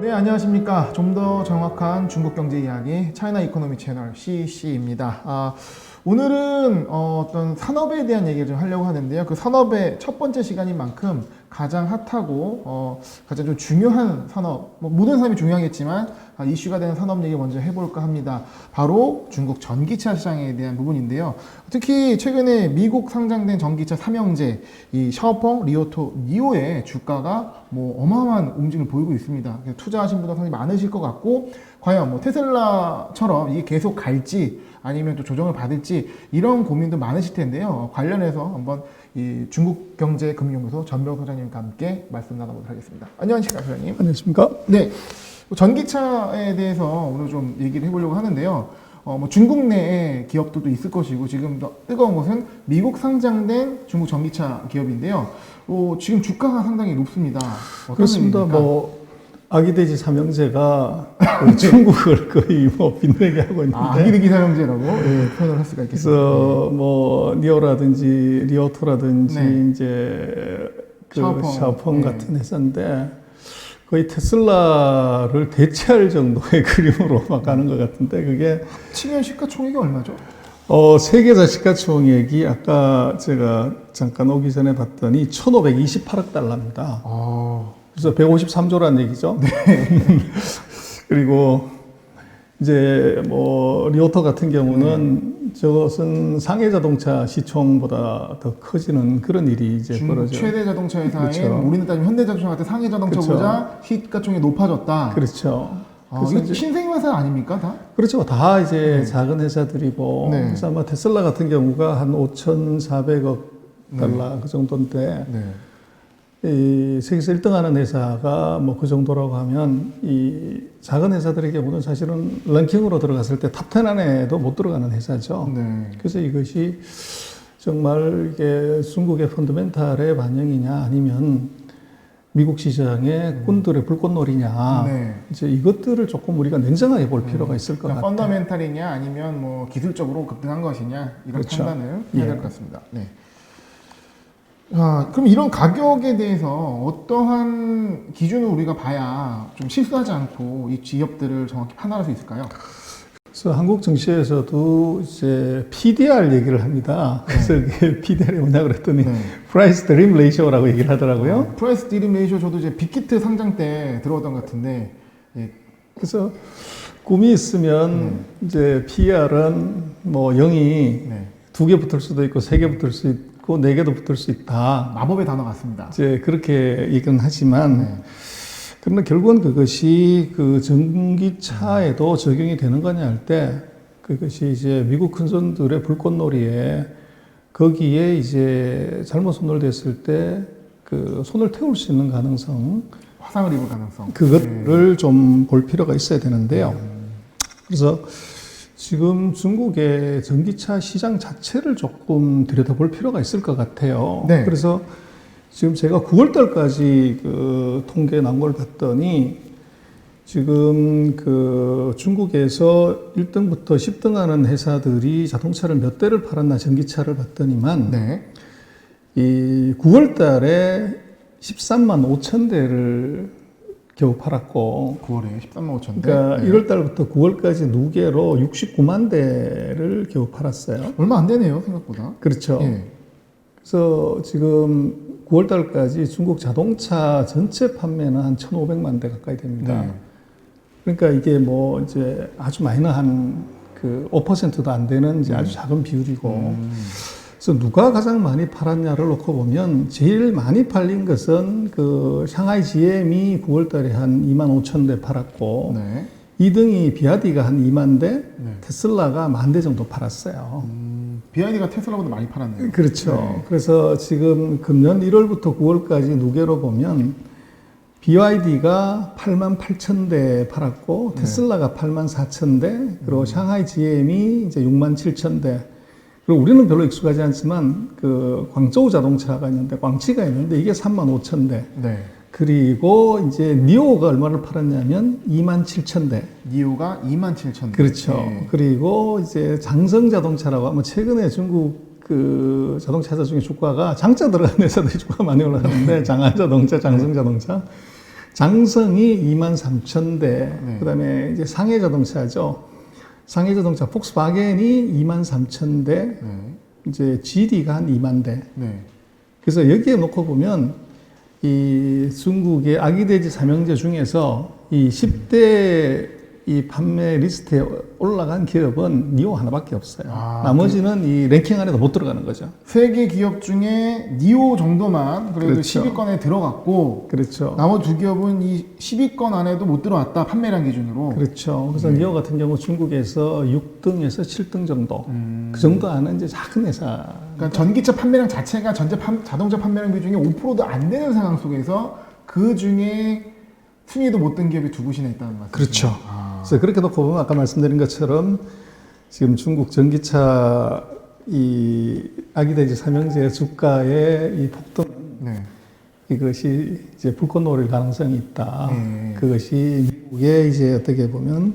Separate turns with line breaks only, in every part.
네, 안녕하십니까. 좀 더 정확한 중국 경제 이야기 차이나 이코노미 채널 CEC입니다. 오늘은 어떤 산업에 대한 얘기를 좀 하려고 하는데요. 그 산업의 첫 번째 시간인 만큼 가장 핫하고 가장 좀 중요한 산업, 모든 산업이 중요하겠지만 이슈가 되는 산업 얘기 먼저 해볼까 합니다. 바로 중국 전기차 시장에 대한 부분인데요. 특히 최근에 미국 상장된 전기차 삼형제 이 샤오펑, 리오토, 니오의 주가가 어마어마한 움직임을 보이고 있습니다. 투자하신 분들 상당히 많으실 것 같고, 과연 테슬라처럼 이게 계속 갈지 아니면 또 조정을 받을지 이런 고민도 많으실 텐데요. 관련해서 한번 이 중국경제금융연구소 전병 소장님과 함께 말씀 나눠보도록 하겠습니다. 안녕하십니까, 소장님.
안녕하십니까?
네, 전기차에 대해서 오늘 좀 얘기를 해보려고 하는데요. 중국 내에 기업들도 있을 것이고, 지금 더 뜨거운 것은 미국 상장된 중국 전기차 기업인데요. 지금 주가가 상당히 높습니다.
그렇습니다. 아기돼지 삼형제가 중국을 거의 빛내게 하고 있는데.
아기돼지 삼형제라고 표현을 할 수가 있겠습니다.
그래서 니오라든지 리오토라든지
네.
이제
샤오펑
샤오펑 같은 회사인데 거의 테슬라를 대체할 정도의 그림으로 막 가는 것 같은데, 그게
치면 시가총액이 얼마죠?
세계사 시가총액이 아까 제가 잠깐 오기 전에 봤더니 1,528억 달러입니다. 그래서 153조라는 얘기죠. 네. 그리고 이제 리오토 같은 경우는 저것은 상해 자동차 시총보다 더 커지는 그런 일이 이제 벌어져요.
최대 자동차 회사인
그렇죠.
우리는 따지면 현대자동차 같은 상해 자동차보다 시가총액이 높아졌다.
그렇죠.
이거 신생 회사 아닙니까, 다?
그렇죠. 다 이제 작은 회사들이고.
네.
그래서 아마 테슬라 같은 경우가 한 5,400억 달러 그 정도인데.
네.
이 세계에서 1등 하는 회사가 그 정도라고 하면 이 작은 회사들의 경우는 사실은 랭킹으로 들어갔을 때 탑 10 안에도 못 들어가는 회사죠.
네.
그래서 이것이 정말 이게 중국의 펀더멘탈의 반영이냐 아니면 미국 시장의 꾼들의 불꽃놀이냐.
네.
이제 이것들을 조금 우리가 냉정하게 볼 필요가 있을 것 같아요.
펀더멘탈이냐 아니면 기술적으로 급등한 것이냐 이런
그렇죠.
판단을 해야 될 것 같습니다. 네. 그럼 이런 가격에 대해서 어떠한 기준을 우리가 봐야 좀 실수하지 않고 이 기업들을 정확히 판단할 수 있을까요?
그래서 한국 증시에서도 이제 PDR 얘기를 합니다. 그래서 그게 PDR이 뭐냐 그랬더니 Price Dream Ratio라고 얘기를 하더라고요.
프라이스 드림 레이쇼 저도 이제 빅히트 상장 때 들어왔던 것 같은데,
그래서 꿈이 있으면 이제 PR은 0이 2개 붙을 수도 있고 3개 붙을 수 있고 4개도 붙을 수 있다.
마법의 단어 같습니다.
이제 그렇게 얘기는 하지만 그러나 결국은 그것이 그 전기차에도 적용이 되는 거냐 할 때 그것이 이제 미국 큰손들의 불꽃놀이에 거기에 이제 잘못 손을 댔을 때 그 손을 태울 수 있는 가능성,
화상을 입을 가능성,
그것을 좀 볼 필요가 있어야 되는데요. 그래서 지금 중국의 전기차 시장 자체를 조금 들여다볼 필요가 있을 것 같아요.
네.
그래서 지금 제가 9월 달까지 그 통계 나온 걸 봤더니 지금 그 중국에서 1등부터 10등 하는 회사들이 자동차를 몇 대를 팔았나 전기차를 봤더니만 이 9월 달에 13만 5천 대를 겨우 팔았고
9월에 13만 5천 대.
그러니까 1월 달부터 9월까지 누계로 69만 대를 겨우 팔았어요.
얼마 안 되네요, 생각보다.
그렇죠. 그래서 지금 9월 달까지 중국 자동차 전체 판매는 한 1,500만 대 가까이 됩니다. 그러니까 이게 이제 아주 마이너한 그 5%도 안 되는 이제 아주 작은 비율이고. 그래서 누가 가장 많이 팔았냐를 놓고 보면 제일 많이 팔린 것은 그 샹하이 GM이 9월 달에 한 2만 5천 대 팔았고 2등이 비아디가 한 2만 대, 테슬라가 1만 대 정도 팔았어요.
비아디가 테슬라보다 많이 팔았네요.
그렇죠. 그래서 지금 금년 1월부터 9월까지 누계로 보면 BYD가 8만 8천 대 팔았고 테슬라가 8만 4천 대, 그리고 샹하이 GM이 이제 6만 7천 대. 그리고 우리는 별로 익숙하지 않지만 그 광저우 자동차가 있는데 광치가 있는데 이게 3만 5천 대. 그리고 이제 니오가 얼마를 팔았냐면 2만 7천 대.
니오가 2만 7천 대.
그렇죠. 그리고 이제 장성 자동차라고 하면 최근에 중국 그 자동차 회사 중에 주가가 장자 들어간 회사들이 주가가 많이 올라가는데 장안 자동차, 장성 자동차. 장성이 23,000대,
네.
그다음에 이제 상해 자동차죠. 상해 자동차 폭스바겐이 23,000대,
네.
이제 GD가 한 2만 대.
네.
그래서 여기에 놓고 보면 이 중국의 아기돼지 삼형제 중에서 이 10대 이 판매 리스트에 올라간 기업은 니오 하나밖에 없어요. 나머지는 이 랭킹 안에도 못 들어가는 거죠.
세계 기업 중에 니오 정도만 그래도
그렇죠.
10위권에 들어갔고
그렇죠.
나머지 두 기업은 이 10위권 안에도 못 들어왔다. 판매량 기준으로.
그렇죠. 그래서 니오 같은 경우 중국에서 6등에서 7등 정도. 그 정도 하는 이제 작은 회사.
그러니까 전기차 판매량 자체가 자동차 판매량 비중이 5%도 안 되는 상황 속에서 그 중에 순위도 못 든 기업이 두 곳이나 있다는 말씀이죠.
그렇죠. 그래서 그렇게 놓고 보면 아까 말씀드린 것처럼 지금 중국 전기차 이 아기돼지 삼형제 주가의 이 폭등
네.
이것이 이제 불꽃놀이 가능성이 있다.
네.
그것이 미국의 이제 어떻게 보면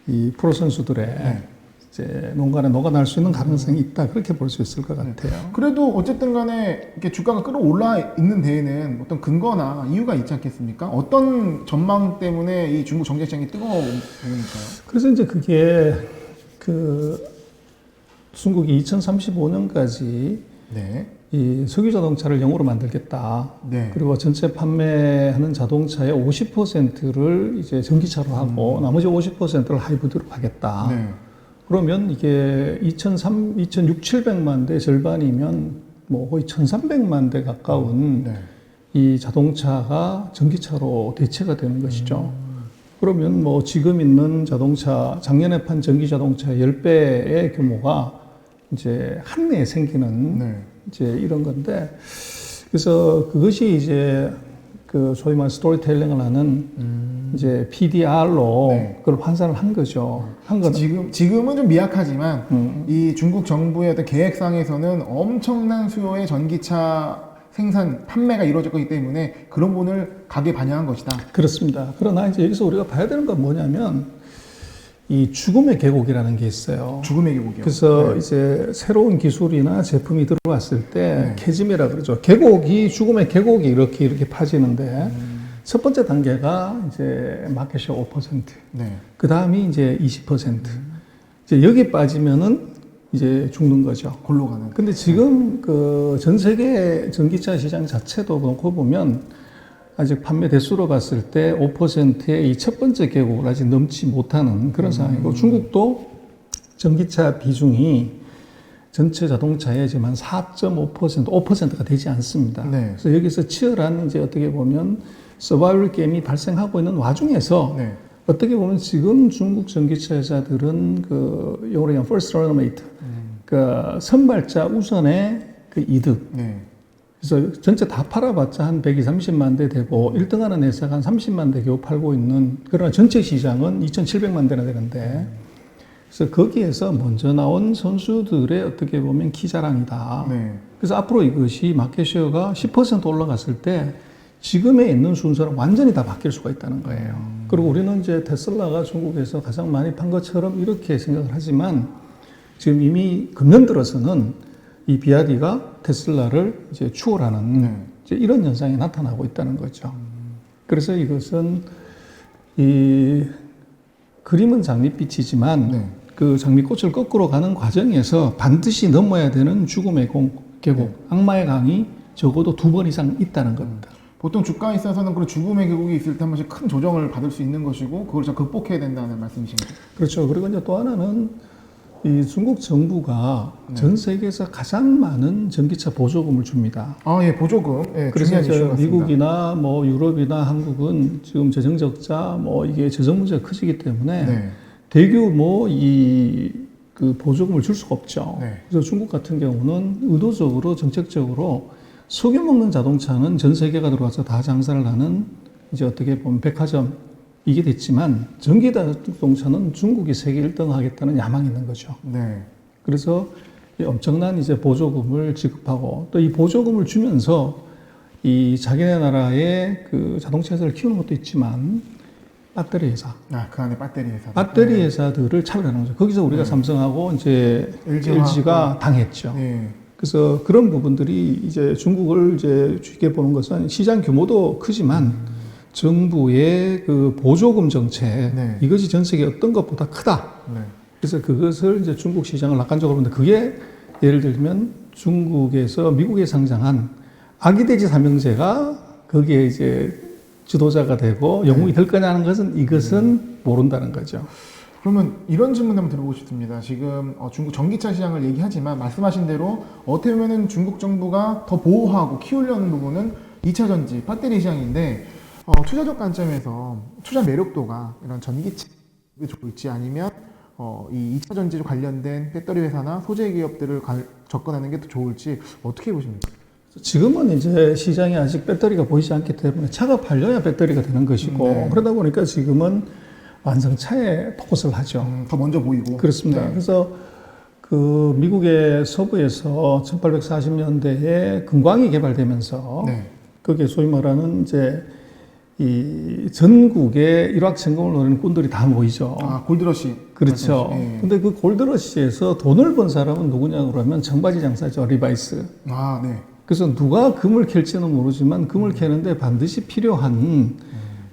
이 프로 선수들의
네.
이제 농간에 녹아날 수 있는 가능성이 있다. 그렇게 볼 수 있을 것 같아요.
그래도 어쨌든 간에 이렇게 주가가 끌어올라 있는 데에는 어떤 근거나 이유가 있지 않겠습니까? 어떤 전망 때문에 이 중국 전기시장이 뜨거운 부분일까요?
그래서 이제 그게 그 중국이 2035년까지
네.
이 석유 자동차를 영으로 만들겠다.
네.
그리고 전체 판매하는 자동차의 50%를 이제 전기차로 하고 나머지 50%를 하이브리드로 하겠다.
네.
그러면 이게 2,600만 대 절반이면 뭐 거의 1,300만 대 가까운
네.
이 자동차가 전기차로 대체가 되는 것이죠. 그러면 뭐 지금 있는 자동차, 작년에 판 전기 자동차 10배의 규모가 이제 한 해에 생기는
네.
이제 이런 건데, 그래서 그것이 이제 그 소위 말해 스토리텔링을 하는 이제 PDR로
네.
그걸 환산을 한 거죠. 한 건
지금은 좀 미약하지만 이 중국 정부의 어떤 계획상에서는 엄청난 수요의 전기차 생산, 판매가 이루어질 거기 때문에 그런 부분을 가게 반영한 것이다.
그렇습니다. 그러나 이제 여기서 우리가 봐야 되는 건 뭐냐면 이 죽음의 계곡이라는 게 있어요.
죽음의 계곡이요.
그래서
네.
이제 새로운 기술이나 제품이 들어왔을 때
네.
캐즘이라 그러죠. 계곡이 죽음의 계곡이 이렇게 파지는데 첫 번째 단계가 이제 마켓시 5%,
네.
그 다음이 이제 20%. 이제 여기 빠지면은 이제 죽는 거죠.
골로 가는.
근데 지금 그 전 세계 전기차 시장 자체도 놓고 보면 아직 판매 대수로 봤을 때 5%의 이 첫 번째 계곡을 아직 넘지 못하는 그런 상황이고, 중국도 전기차 비중이 전체 자동차의 지금 한 4.5%, 5%가 되지 않습니다.
네.
그래서 여기서 치열한 이제 어떻게 보면 서바이벌 게임이 발생하고 있는 와중에서
네.
어떻게 보면 지금 중국 전기차 회사들은 그 영어로 그냥 first runner mate, 그 선발자 우선의 그 이득.
네.
그래서 전체 다 팔아봤자 한 130만 대 되고 1등하는 회사가 한 30만 대 겨우 팔고 있는, 그러나 전체 시장은 2,700만 대나 되는데, 그래서 거기에서 먼저 나온 선수들의 어떻게 보면 키자랑이다.
네.
그래서 앞으로 이것이 마켓쉐어가 10% 올라갔을 때 지금에 있는 순서랑 완전히 다 바뀔 수가 있다는 거예요. 그리고 우리는 이제 테슬라가 중국에서 가장 많이 판 것처럼 이렇게 생각을 하지만 지금 이미 금년 들어서는 이 비아디가 테슬라를 이제 추월하는
네.
이제 이런 현상이 나타나고 있다는 거죠. 그래서 이것은 이 그림은 장밋빛이지만
네.
그 장미꽃을 거꾸로 가는 과정에서 반드시 넘어야 되는 죽음의 계곡, 악마의 강이 적어도 2번 이상 있다는 겁니다.
보통 주가에 있어서는 그런 죽음의 계곡이 있을 때 한 번씩 큰 조정을 받을 수 있는 것이고 그걸 좀 극복해야 된다는 말씀이신 거죠.
그렇죠. 그리고 이제 또 하나는 이 중국 정부가 전 세계에서 가장 많은 전기차 보조금을 줍니다.
아, 예, 보조금. 예,
그래서
중요한
이제
이슈 같습니다.
미국이나 뭐 유럽이나 한국은 지금 재정 적자, 뭐 이게 재정 문제가 커지기 때문에
네.
대규모 그 보조금을 줄 수가 없죠.
네.
그래서 중국 같은 경우는 의도적으로 정책적으로 석유 먹는 자동차는 전 세계가 들어와서 다 장사를 하는 이제 어떻게 보면 백화점 이게 됐지만 전기 자동차는 중국이 세계 1등 하겠다는 야망이 있는 거죠.
네.
그래서 이 엄청난 이제 보조금을 지급하고 또 이 보조금을 주면서 이 자기네 나라의 그 자동차 회사를 키우는 것도 있지만 배터리 회사,
아, 그 안에 배터리 회사.
배터리 회사들을 차별하는 거죠. 거기서 우리가 삼성하고 이제 LG가 당했죠.
네.
그래서 그런 부분들이 이제 중국을 이제 쉽게 보는 것은 시장 규모도 크지만 정부의 그 보조금 정책
네.
이것이 전 세계 어떤 것보다 크다.
네.
그래서 그것을 이제 중국 시장을 낙관적으로 보는데 그게 예를 들면 중국에서 미국에 상장한 아기 돼지 삼형제가 거기에 이제 지도자가 되고 영웅이 될 거냐는 것은 이것은 모른다는 거죠.
그러면 이런 질문 한번 드려보고 싶습니다. 지금 중국 전기차 시장을 얘기하지만 말씀하신 대로 어떻게 보면은 중국 정부가 더 보호하고 키우려는 부분은 2차 전지, 배터리 시장인데 투자적 관점에서 투자 매력도가 이런 전기차 좋을지 아니면 이 2차 전지로 관련된 배터리 회사나 소재 기업들을 접근하는 게 더 좋을지 어떻게 보십니까?
지금은 이제 시장에 아직 배터리가 보이지 않기 때문에 차가 팔려야 배터리가 되는 것이고
네.
그러다 보니까 지금은 완성차에 포커스를 하죠.
더 먼저 보이고.
그렇습니다.
네.
그래서 그 미국의 서부에서 1840년대에 금광이 개발되면서
네.
그게 소위 말하는 이제 이 전국의 일확천금을 노리는 꾼들이 다 모이죠.
골드러시.
그렇죠.
네.
근데 그 골드러시에서 돈을 번 사람은 누구냐 그러면 청바지 장사죠. 리바이스.
네.
그래서 누가 금을 캘지는 모르지만 금을 캐는데 반드시 필요한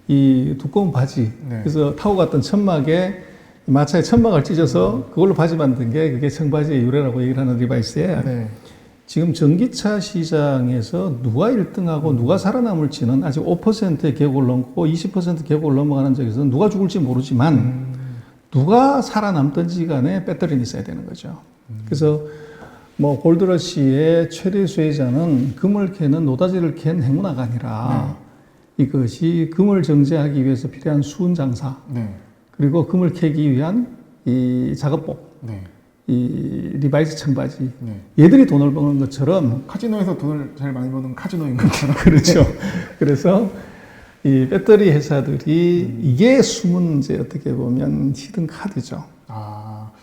이 두꺼운 바지.
네.
그래서 타고 갔던 천막에 마차에 천막을 찢어서 그걸로 바지 만든 게 그게 청바지의 유래라고 얘기를 하는 리바이스에
네.
지금 전기차 시장에서 누가 1등하고 누가 살아남을지는 아직 5%의 격을 넘고 20% 격을 넘어가는 적에서 누가 죽을지 모르지만 누가 살아남든지 간에 배터리는 있어야 되는 거죠. 그래서 뭐 골드러시의 최대 수혜자는 금을 캐는 노다지를 캔 행운아가 아니라 이것이 금을 정제하기 위해서 필요한 수은 장사
네.
그리고 금을 캐기 위한 이 작업복
네.
이 리바이스 청바지
네.
얘들이 돈을 버는 것처럼
카지노에서 돈을 제일 많이 버는 카지노인 것처럼.
그렇죠. 그래서 이 배터리 회사들이 이게 숨은 이제 어떻게 보면 히든 카드죠.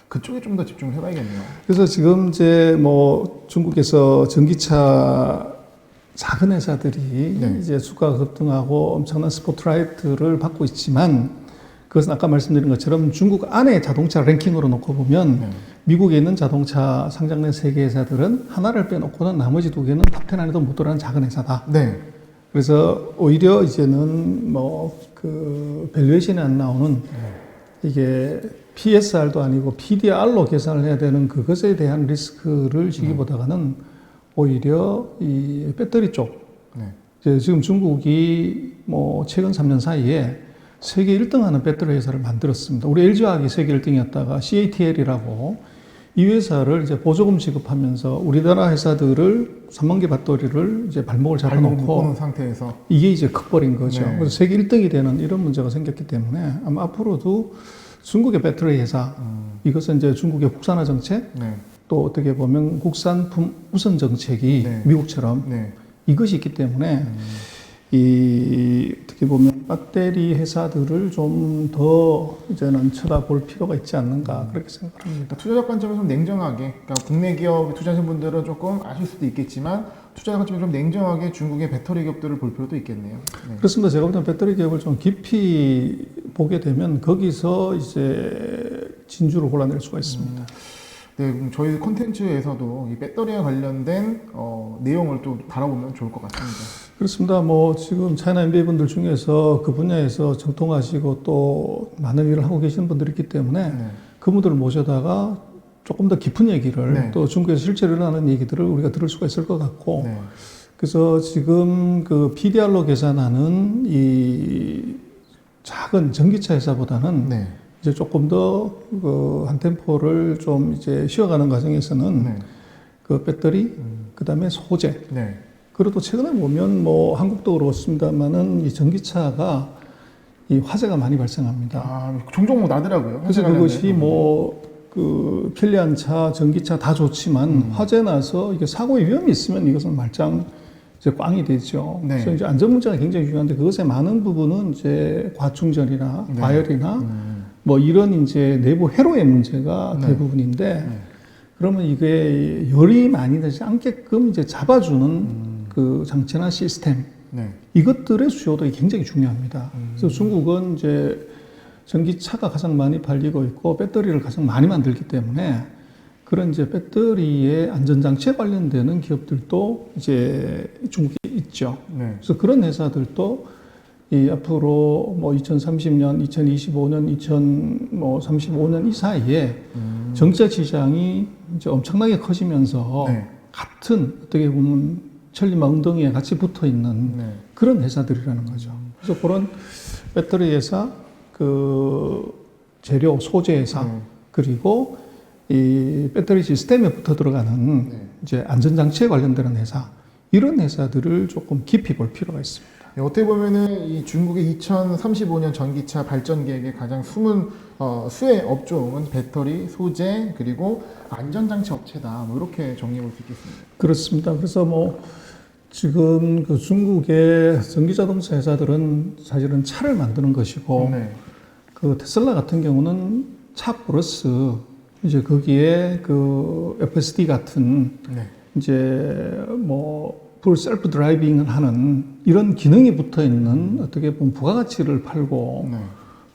그쪽에 좀 더 집중을 해봐야겠네요.
그래서 지금 이제 뭐 중국에서 전기차 작은 회사들이
네.
이제 수가가 급등하고 엄청난 스포트라이트를 받고 있지만 그것은 아까 말씀드린 것처럼 중국 안에 자동차 랭킹으로 놓고 보면
네.
미국에 있는 자동차 상장된 세계 회사들은 하나를 빼놓고는 나머지 두 개는 탑10 안에도 못 들어가는 작은 회사다.
네.
그래서 오히려 이제는 뭐 그 밸류에이션이 안 나오는 이게 PSR도 아니고 PDR로 계산을 해야 되는 그것에 대한 리스크를 지기보다는 오히려 이 배터리 쪽.
네.
이제 지금 중국이 뭐 최근 3년 사이에 세계 1등하는 배터리 회사를 만들었습니다. 우리 LG화학이 세계 1등이었다가 CATL이라고 이 회사를 이제 보조금 지급하면서 우리나라 회사들을 3만 개 배터리를 이제 발목을 잡아놓고
보는 상태에서
이게 이제 커버린 거죠.
네.
그래서 세계 1등이 되는 이런 문제가 생겼기 때문에 아마 앞으로도 중국의 배터리 회사 이것은 이제 중국의 국산화 정책
네.
또 어떻게 보면 국산품 우선 정책이
네.
미국처럼
네.
이것이 있기 때문에 이 어떻게 보면 배터리 회사들을 좀 더 이제는 쳐다볼 필요가 있지 않는가 그렇게 생각합니다.
투자적 관점에서 좀 냉정하게, 그러니까 국내 기업에 투자하신 분들은 조금 아실 수도 있겠지만 투자적 관점에서 좀 냉정하게 중국의 배터리 기업들을 볼 필요도 있겠네요. 네.
그렇습니다. 제가 볼 때는 배터리 기업을 좀 깊이 보게 되면 거기서 이제 진주를 골라낼 수가 있습니다.
네, 그럼 저희 콘텐츠에서도 이 배터리와 관련된 내용을 좀 다뤄보면 좋을 것 같습니다.
그렇습니다. 뭐 지금 차이나 MBA 분들 중에서 그 분야에서 정통하시고 또 많은 일을 하고 계시는 분들이 있기 때문에
네.
그분들을 모셔다가 조금 더 깊은 얘기를
네.
또 중국에서 실제로 일어나는 얘기들을 우리가 들을 수가 있을 것 같고
네.
그래서 지금 그 PDR로 계산하는 이 작은 전기차 회사보다는
네.
이제 조금 더 그 한 템포를 좀 이제 쉬어가는 과정에서는
네.
그 배터리, 그 다음에 소재.
네.
그리고 또 최근에 보면 뭐 한국도 그렇습니다만은 이 전기차가 이 화재가 많이 발생합니다.
종종 뭐 나더라고요.
그래서
화재
그것이
관련된.
뭐 그 편리한 차, 전기차 다 좋지만 화재 나서 이게 사고의 위험이 있으면 이것은 말짱 이제 꽝이 되죠.
네.
그래서 이제 안전 문제가 굉장히 중요한데 그것의 많은 부분은 이제 과충전이나
네.
과열이나 뭐 이런 이제 내부 회로의 문제가
네.
대부분인데
네.
그러면 이게 열이 많이 나지 않게끔 이제 잡아주는 그 장치나 시스템
네.
이것들의 수요도 굉장히 중요합니다. 그래서 중국은 이제 전기차가 가장 많이 팔리고 있고 배터리를 가장 많이 만들기 때문에 그런 이제 배터리의 안전장치에 관련되는 기업들도 이제 중국에 있죠.
네.
그래서 그런 회사들도 이 앞으로 뭐 2030년, 2025년, 2035년 이 사이에 전기차 시장이 이제 엄청나게 커지면서
네.
같은 어떻게 보면 천리마 엉덩이에 같이 붙어 있는
네.
그런 회사들이라는 거죠. 그래서 그런 배터리 회사, 그 재료, 소재 회사, 그리고 이 배터리 시스템에 붙어 들어가는
네.
이제 안전장치에 관련되는 회사, 이런 회사들을 조금 깊이 볼 필요가 있습니다.
네, 어떻게 보면은 이 중국의 2035년 전기차 발전 계획의 가장 숨은 수혜 업종은 배터리, 소재, 그리고 안전장치 업체다. 뭐 이렇게 정리해 볼 수 있겠습니다.
그렇습니다. 그래서 뭐 지금 그 중국의 전기자동차 회사들은 사실은 차를 만드는 것이고,
네.
그 테슬라 같은 경우는 차 플러스 이제 거기에 그 FSD 같은
네.
이제 뭐 풀 셀프 드라이빙을 하는 이런 기능이 붙어 있는 어떻게 보면 부가가치를 팔고,
네.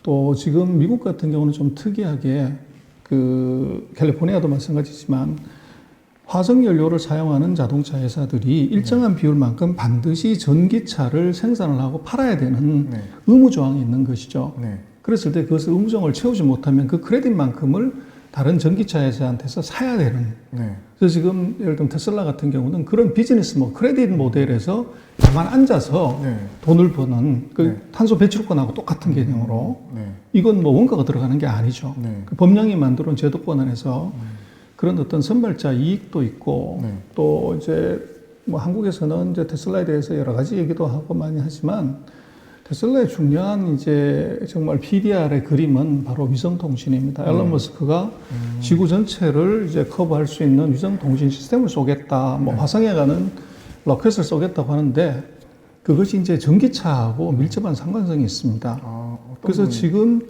또 지금 미국 같은 경우는 좀 특이하게 그 캘리포니아도 마찬가지지만 화석 연료를 사용하는 자동차 회사들이 일정한 비율만큼 반드시 전기차를 생산을 하고 팔아야 되는
네.
의무 조항이 있는 것이죠.
네.
그랬을 때 그것을 의무정을 채우지 못하면 그 크레딧만큼을 다른 전기차 회사한테서 사야 되는.
네.
그래서 지금 예를 들면 테슬라 같은 경우는 그런 비즈니스 크레딧 모델에서 가만 앉아서
네.
돈을 버는 그
네.
탄소 배출권하고 똑같은 개념으로
네.
이건 뭐 원가가 들어가는 게 아니죠.
네.
그 법령이 만들어온 제도권 안에서 그런 어떤 선발자 이익도 있고,
네.
또 이제 뭐 한국에서는 이제 테슬라에 대해서 여러 가지 얘기도 하고 많이 하지만 테슬라의 중요한 이제 정말 PDR의 그림은 바로 위성통신입니다. 앨런 머스크가 지구 전체를 이제 커버할 수 있는 위성통신 시스템을 쏘겠다, 뭐 화성에 가는 로켓을 쏘겠다고 하는데 그것이 이제 전기차하고 밀접한 상관성이 있습니다. 그래서 지금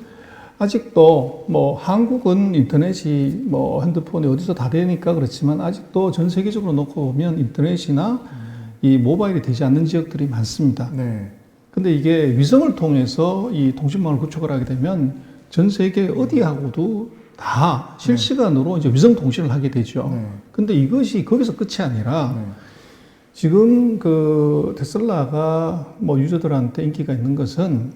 아직도 뭐 한국은 인터넷이 뭐 핸드폰이 어디서 다 되니까 그렇지만 아직도 전 세계적으로 놓고 보면 인터넷이나 이 모바일이 되지 않는 지역들이 많습니다.
네.
근데 이게 위성을 통해서 이 통신망을 구축을 하게 되면 전 세계 어디하고도 다 실시간으로 이제 위성 통신을 하게 되죠.
네.
근데 이것이 거기서 끝이 아니라
네.
지금 그 테슬라가 뭐 유저들한테 인기가 있는 것은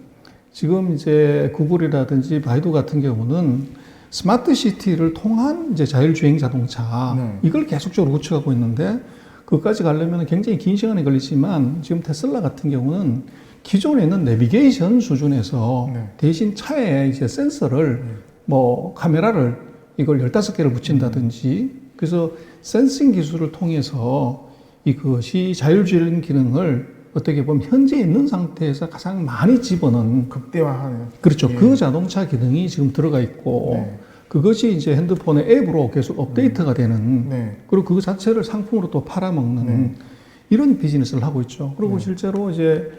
지금 이제 구글이라든지 바이두 같은 경우는 스마트 시티를 통한 이제 자율주행 자동차
네.
이걸 계속적으로 구축하고 있는데 그것까지 가려면 굉장히 긴 시간이 걸리지만 지금 테슬라 같은 경우는 기존에 있는 내비게이션 수준에서
네.
대신 차에 이제 센서를 뭐 카메라를 이걸 15개를 붙인다든지 그래서 센싱 기술을 통해서 이것이 자율주행 기능을 어떻게 보면 현재 있는 상태에서 가장 많이 집어넣은
극대화하는.
그렇죠.
예.
그 자동차 기능이 지금 들어가 있고
네.
그것이 이제 핸드폰의 앱으로 계속 업데이트가 되는
네.
그리고 그 자체를 상품으로 또 팔아먹는
네.
이런 비즈니스를 하고 있죠. 그리고
네.
실제로 이제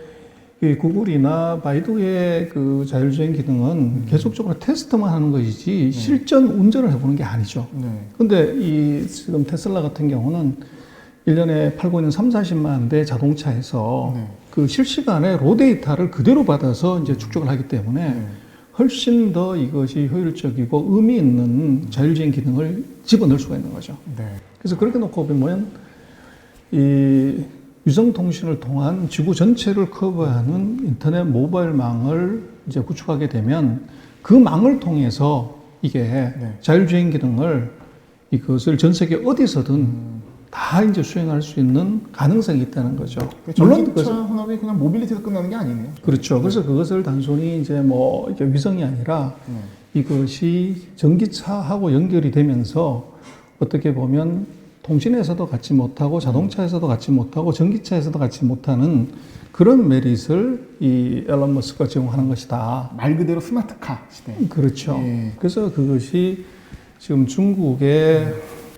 이 구글이나 바이두의 그 자율주행 기능은 계속적으로 테스트만 하는 것이지 실전 운전을 해보는 게 아니죠.
네.
근데 이 지금 테슬라 같은 경우는 1년에 팔고 있는 40만 대 자동차에서
네.
그 실시간에 로 데이터를 그대로 받아서 이제 축적을 하기 때문에
네.
훨씬 더 이것이 효율적이고 의미 있는 자율주행 기능을 집어넣을 수가 있는 거죠.
네.
그래서 그렇게 놓고 보면 이 위성통신을 통한 지구 전체를 커버하는 인터넷 모바일망을 이제 구축하게 되면 그 망을 통해서 이게
네.
자율주행 기능을 이것을 전 세계 어디서든 다 이제 수행할 수 있는 가능성이 있다는 거죠. 물론
전기차 산업이 그냥 모빌리티에서 끝나는 게 아니네요.
그렇죠. 그래서 그것을 단순히 이제 뭐 이게 위성이 아니라 이것이 전기차하고 연결이 되면서 어떻게 보면 통신에서도 갖지 못하고 자동차에서도 갖지 못하고 전기차에서도 갖지 못하는 그런 메릿을 이 앨런 머스크가 제공하는 것이다.
말 그대로 스마트카 시대.
그렇죠.
예.
그래서 그것이 지금 중국의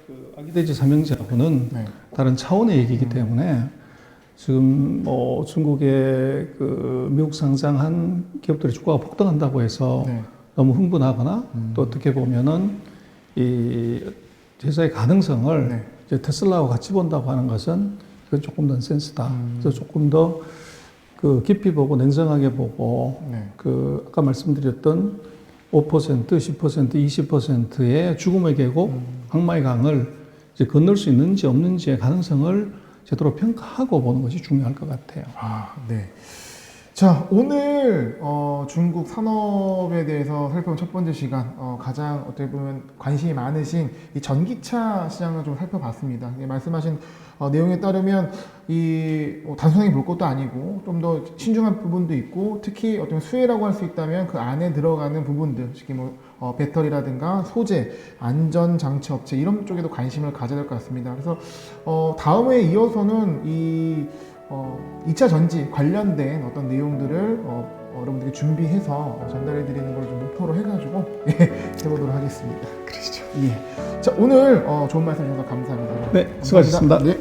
그 아기돼지 삼형제하고는
네.
다른 차원의 얘기이기 때문에 지금 뭐 중국의 그 미국 상장한 기업들의 주가가 폭등한다고 해서
네.
너무 흥분하거나 또 어떻게 보면은 이 회사의 가능성을
네.
이제 테슬라와 같이 본다고 하는 것은 그건 조금 넌센스다. 그래서 조금 더 그 깊이 보고 냉정하게 보고
네.
그 아까 말씀드렸던 5%, 10%, 20%의 죽음의 계곡, 악마의 강을 이제 건널 수 있는지 없는지의 가능성을 제대로 평가하고 보는 것이 중요할 것 같아요.
네. 자, 오늘 중국 산업에 대해서 살펴본 첫 번째 시간, 가장 어떻게 보면 관심이 많으신 이 전기차 시장을 좀 살펴봤습니다. 말씀하신 내용에 따르면 단순하게 볼 것도 아니고 좀 더 신중한 부분도 있고, 특히 어떤 수혜라고 할 수 있다면 그 안에 들어가는 부분들, 특히 배터리라든가 소재, 안전장치 업체 이런 쪽에도 관심을 가져야 될 것 같습니다. 그래서 다음에 이어서는 2차 전지 관련된 어떤 내용들을 여러분들께 준비해서 전달해 드리는 걸 좀 목표로 해가지고 해보도록 하겠습니다.
그러시죠.
예. 자, 오늘 좋은 말씀 주셔서 감사합니다.
네, 수고하셨습니다.
네.